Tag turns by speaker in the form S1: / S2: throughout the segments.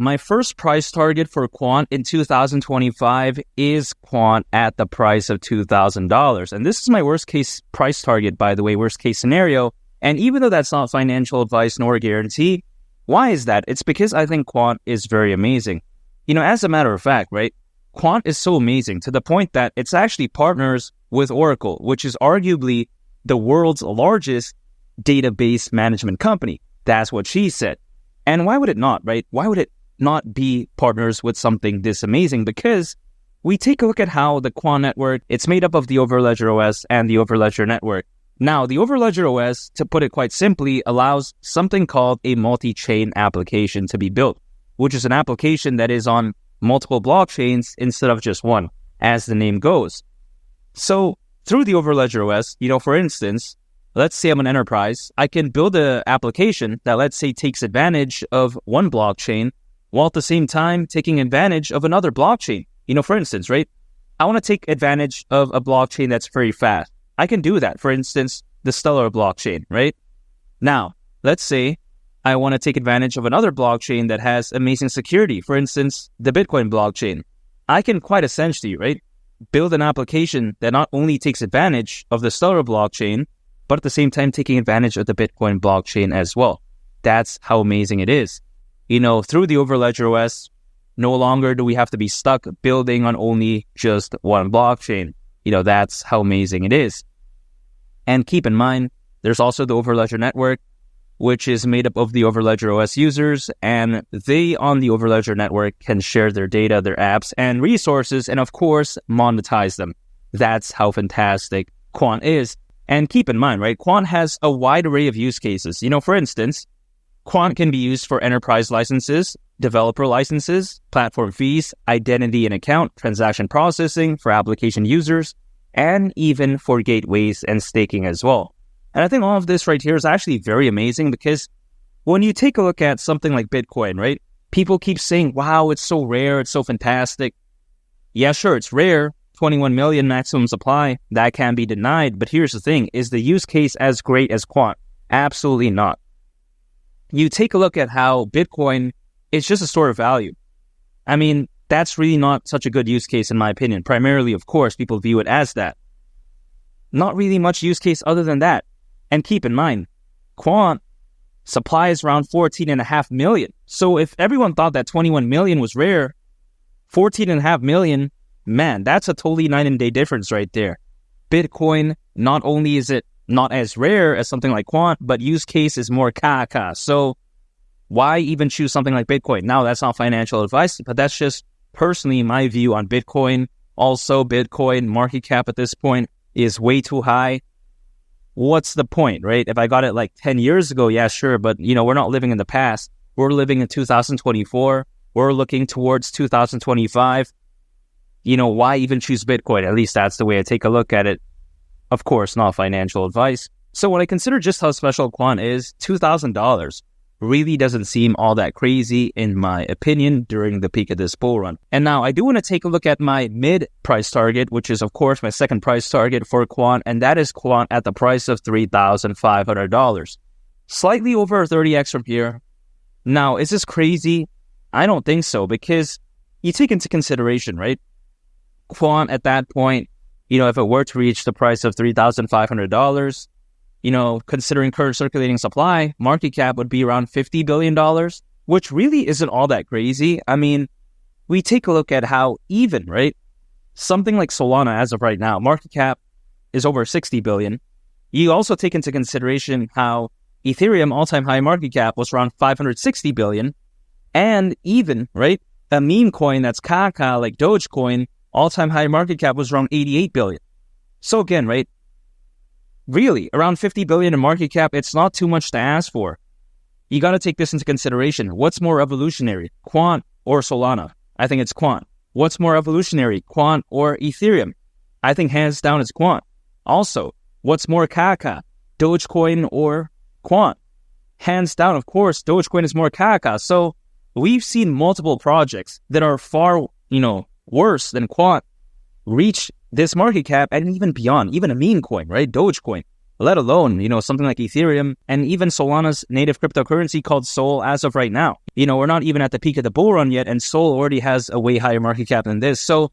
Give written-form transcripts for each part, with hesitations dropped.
S1: my first price target for Quant in 2025 is Quant at the price of $2,000. And this is my worst case price target, by the way, worst case scenario. And even though that's not financial advice nor a guarantee, why is that? It's because I think Quant is very amazing. As a matter of fact, right, Quant is so amazing to the point that it's actually partners with Oracle, which is arguably the world's largest database management company. That's what she said. And why would it not, right? Why would it not be partners with something this amazing? Because we take a look at how the Quant Network, it's made up of the Overledger OS and the Overledger Network. Now, the Overledger OS, to put it quite simply, allows something called a multi-chain application to be built, which is an application that is on multiple blockchains instead of just one, as the name goes. So through the Overledger OS, for instance, let's say I'm an enterprise, I can build an application that, let's say, takes advantage of one blockchain while at the same time taking advantage of another blockchain. For instance, right? I want to take advantage of a blockchain that's very fast. I can do that. For instance, the Stellar blockchain, right? Now, let's say I want to take advantage of another blockchain that has amazing security. For instance, the Bitcoin blockchain. I can quite essentially, right, build an application that not only takes advantage of the Stellar blockchain, but at the same time taking advantage of the Bitcoin blockchain as well. That's how amazing it is. Through the Overledger OS, no longer do we have to be stuck building on only just one blockchain. That's how amazing it is. And keep in mind, there's also the Overledger Network, which is made up of the Overledger OS users, and they on the Overledger Network can share their data, their apps, and resources, and of course, monetize them. That's how fantastic Quant is. And keep in mind, right, Quant has a wide array of use cases. For instance, Quant can be used for enterprise licenses, developer licenses, platform fees, identity and account, transaction processing for application users, and even for gateways and staking as well. And I think all of this right here is actually very amazing because when you take a look at something like Bitcoin, right, people keep saying, wow, it's so rare, it's so fantastic. Yeah, sure, it's rare. 21 million maximum supply, that can be denied. But here's the thing, is the use case as great as Quant? Absolutely not. You take a look at how Bitcoin is just a store of value. I mean, that's really not such a good use case in my opinion. Primarily, of course, people view it as that. Not really much use case other than that. And keep in mind, Quant supply is around 14.5 million. So if everyone thought that 21 million was rare, 14.5 million, man, that's a totally night and day difference right there. Bitcoin, not only is it not as rare as something like Quant, but use case is more kaka. So why even choose something like Bitcoin? Now, that's not financial advice, but that's just personally my view on Bitcoin. Also, Bitcoin market cap at this point is way too high. What's the point, right? If I got it like 10 years ago, yeah, sure. But, we're not living in the past. We're living in 2024. We're looking towards 2025. Why even choose Bitcoin? At least that's the way I take a look at it. Of course, not financial advice. So when I consider just how special Quant is, $2,000 really doesn't seem all that crazy in my opinion during the peak of this bull run. And now I do want to take a look at my mid price target, which is of course my second price target for Quant, and that is Quant at the price of $3,500. Slightly over 30x from here. Now, is this crazy? I don't think so, because you take into consideration, right? Quant at that point, if it were to reach the price of $3,500, considering current circulating supply, market cap would be around $50 billion, which really isn't all that crazy. I mean, we take a look at how even, right? Something like Solana as of right now, market cap is over 60 billion. You also take into consideration how Ethereum all-time high market cap was around 560 billion. And even, right, a meme coin that's Kaka like Dogecoin, all-time high market cap was around 88 billion. So again, right, really, around 50 billion in market cap, it's not too much to ask for. You got to take this into consideration. What's more evolutionary, Quant or Solana? I think it's Quant. What's more evolutionary, Quant or Ethereum? I think hands down it's Quant. Also, what's more Kaka, Dogecoin or Quant? Hands down, of course, Dogecoin is more Kaka. So we've seen multiple projects that are far, worse than Quant reach this market cap and even beyond, even a meme coin, right? Dogecoin. let alone, something like Ethereum and even Solana's native cryptocurrency called Sol as of right now. We're not even at the peak of the bull run yet, and Sol already has a way higher market cap than this. So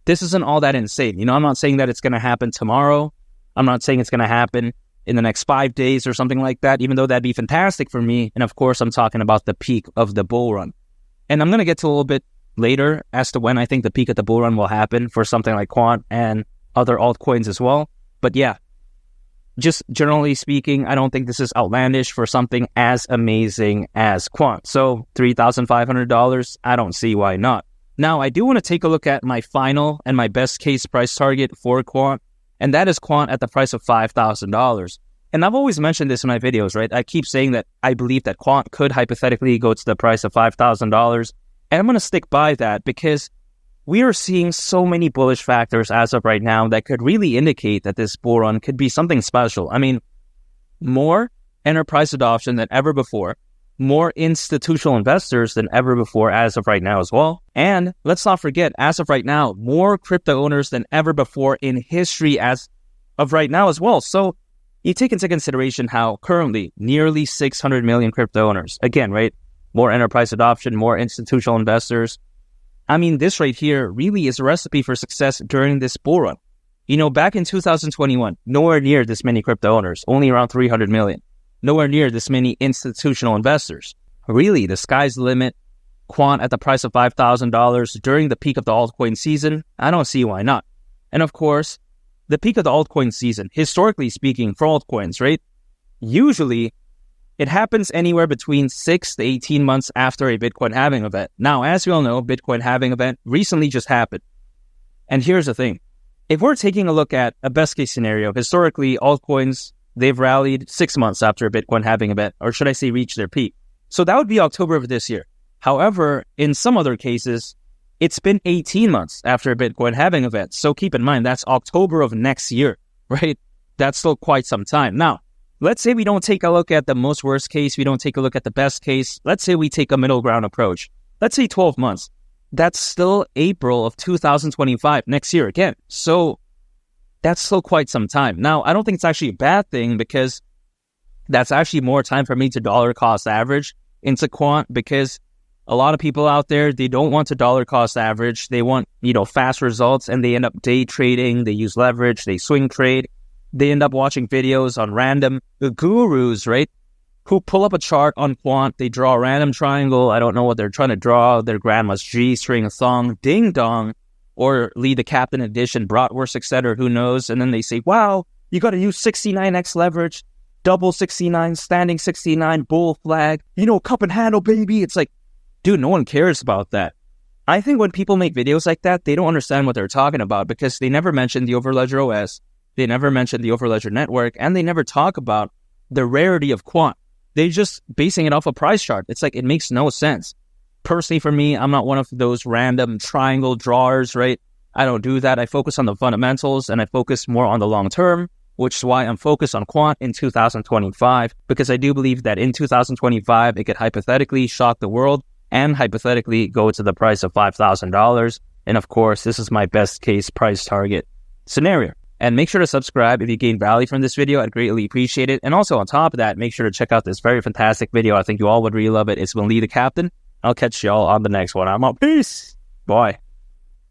S1: this isn't all that insane. I'm not saying that it's going to happen tomorrow. I'm not saying it's going to happen in the next 5 days or something like that, even though that'd be fantastic for me. And of course, I'm talking about the peak of the bull run. And I'm going to get to a little bit later as to when I think the peak of the bull run will happen for something like Quant and other altcoins as well. But yeah, just generally speaking, I don't think this is outlandish for something as amazing as Quant. So $3,500, I don't see why not. Now, I do want to take a look at my final and my best case price target for Quant, and that is Quant at the price of $5,000. And I've always mentioned this in my videos, right? I keep saying that I believe that Quant could hypothetically go to the price of $5,000. And I'm going to stick by that because we are seeing so many bullish factors as of right now that could really indicate that this bull run could be something special. I mean, more enterprise adoption than ever before, more institutional investors than ever before as of right now as well. And let's not forget, as of right now, more crypto owners than ever before in history as of right now as well. So you take into consideration how currently nearly 600 million crypto owners, again, right? More enterprise adoption, more institutional investors. I mean, this right here really is a recipe for success during this bull run. Back in 2021, nowhere near this many crypto owners, only around 300 million. Nowhere near this many institutional investors. Really, the sky's the limit. Quant at the price of $5,000 during the peak of the altcoin season, I don't see why not. And of course, the peak of the altcoin season, historically speaking, for altcoins, right? Usually, it happens anywhere between 6 to 18 months after a Bitcoin halving event. Now, as we all know, Bitcoin halving event recently just happened. And here's the thing. If we're taking a look at a best case scenario, historically, altcoins, they've rallied 6 months after a Bitcoin halving event, or should I say reach their peak. So that would be October of this year. However, in some other cases, it's been 18 months after a Bitcoin halving event. So keep in mind, that's October of next year, right? That's still quite some time. Now, let's say we don't take a look at the most worst case. We don't take a look at the best case. Let's say we take a middle ground approach. Let's say 12 months. That's still April of 2025, next year again. So that's still quite some time. Now, I don't think it's actually a bad thing because that's actually more time for me to dollar cost average into Quant, because a lot of people out there, they don't want to dollar cost average. They want, fast results, and they end up day trading. They use leverage. They swing trade. They end up watching videos on random gurus, right? Who pull up a chart on Quant. They draw a random triangle. I don't know what they're trying to draw. Their grandma's G-string thong, ding dong, or lead the captain edition, bratwurst, etc. Who knows? And then they say, wow, you got to use 69x leverage, double 69, standing 69, bull flag, cup and handle, baby. It's like, dude, no one cares about that. I think when people make videos like that, they don't understand what they're talking about because they never mention the Overledger OS, they never mention the Overledger network, and they never talk about the rarity of Quant. They're just basing it off a price chart. It's like, it makes no sense. Personally, for me, I'm not one of those random triangle drawers, right? I don't do that. I focus on the fundamentals and I focus more on the long term, which is why I'm focused on Quant in 2025, because I do believe that in 2025, it could hypothetically shock the world and hypothetically go to the price of $5,000. And of course, this is my best case price target scenario. And make sure to subscribe if you gain value from this video. I'd greatly appreciate it. And also on top of that, make sure to check out this very fantastic video. I think you all would really love it. It's when Lee the Captain. I'll catch y'all on the next one. I'm out. Peace. Bye.